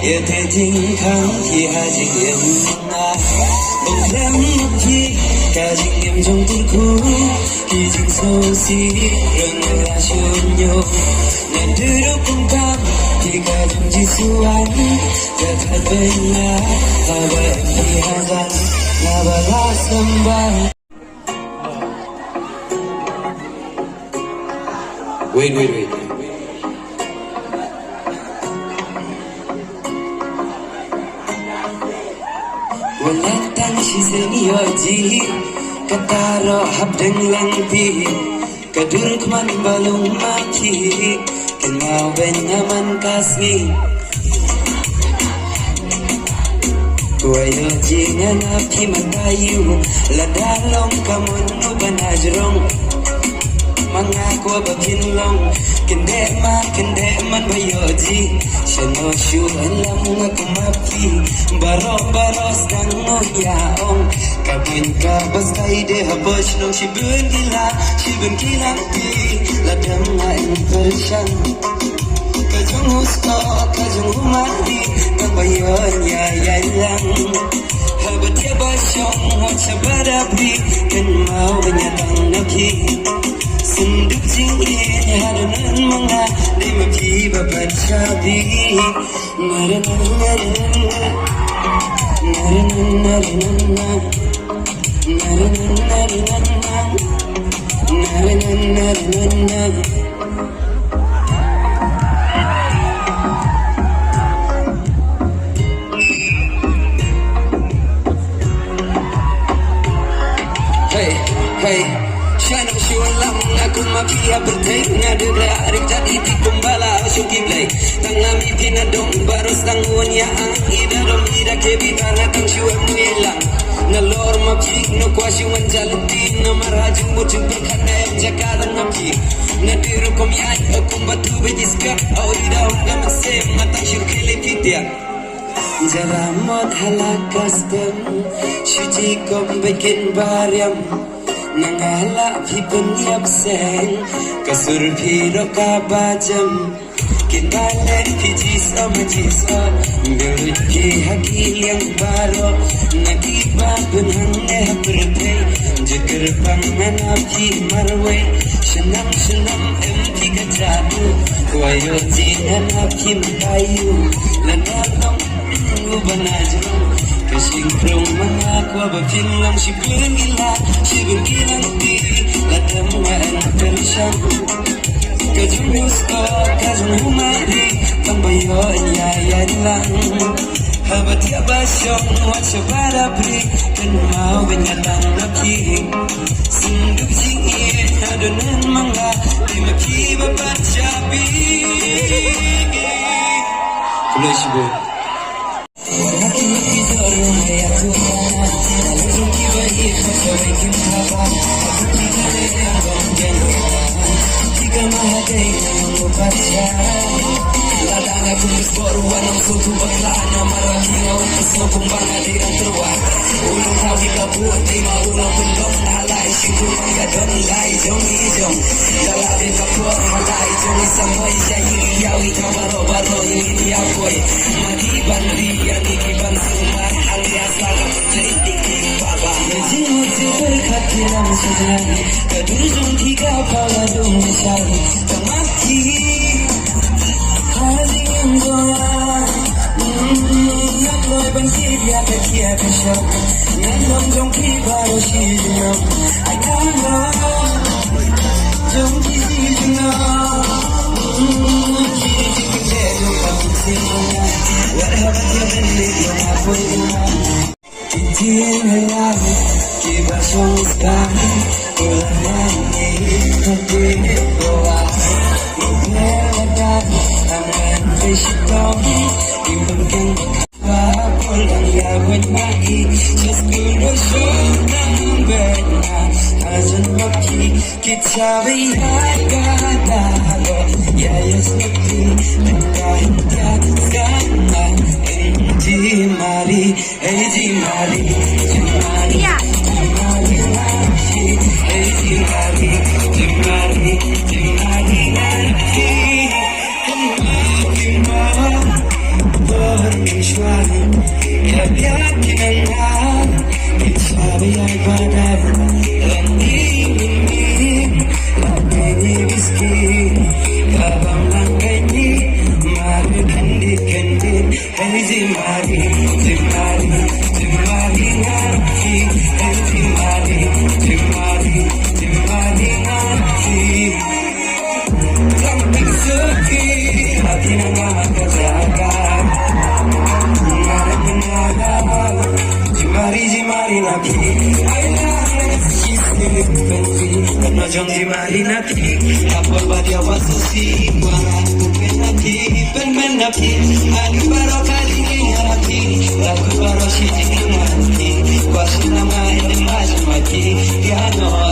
อย่าเททิ้งคำที่หาจริงเอ็มนาบางครั้งที่กาจริงเอ็มจงตื่นคู่ที่จริงโซซีเรื่องเวลาชวนโยนั่นดูรูปคงคำที่กาจงจีสวนจะทัดเป็นนาฮาบะที่หาจันนาบะลาสัมบันWait. Wala tang siseniyoji kataro habdeng langti kaduruk man balung maki kenal ben naman kasih Kuayo jingan api matayu ladalong kamun ubanajrong Mangako bakinlong kende man bayoji Shano shuan lam ngakumapi Baros dan ngoyaong Kabin ka bastay de habosh nong shibun kilang ti Ladam nga impersyan Kajong husko, kajong humari Kang bayon yayan lang Habat ya basyong Wacha barabri Kan mau banyatang naki Senduk jingin hadanan mga Di magkibabat sabi Hey Shanam shulam aku makia berteng ngadula arik jadi di kumbala syuki play tangami pinadong baros tangun ya ida dom ida kebita natang shuam nuelang nalor mapik no kwasyu manjalti na marajung bujuk berkata yang jakala ngapi nadiru komian aku batu bejiska au ida ungam sem matang syukile pitya jaramot halakastem syuci kom bikin baryam Nangala phi penyap seng kasur phi roka bajam kinalen phi jisa belut phi haki yang baro nagiba benhang haperte jeker pangana phi marwe senam em phi kajadu wayo jinana phi matayu lanalong ubanajro Kasing prong mga kwa ba pinlang shibun gilang di Ladam nga ang tersang Kajong gusto, kajong humari Tambayon yayan lang Habat ya basyong Watsa barabri Kan mau benyatang napi Senduk singin Adonan mga Di makibabat sabi Kulay shibu Kadurung tiga pala dong misal Tamaki Haling yung goa Nakloy bansir ya kakia kasyap Nandong jong kibaro shijinam Ayano Jong kizijinam Kijijinam Pakisinam Warhabat ya bendik ya apoy Tintinayam Kibasong sekali Ulangannya Hati doa Ibeladan Tangan Rishtom Imbangkan Bakul Ang yawin maki Seskuro Syunang Bena Hazan Maki Kitsabi Agadago Yayas Naki Nagkahin ka Sekarang Jimari Jimari Jimari Jomji marinati, apa badia wasusi, buana kupenati, penmenati, adi baro kali ngerati, lagu baro shiji ngerati, wasuna main mati, piano.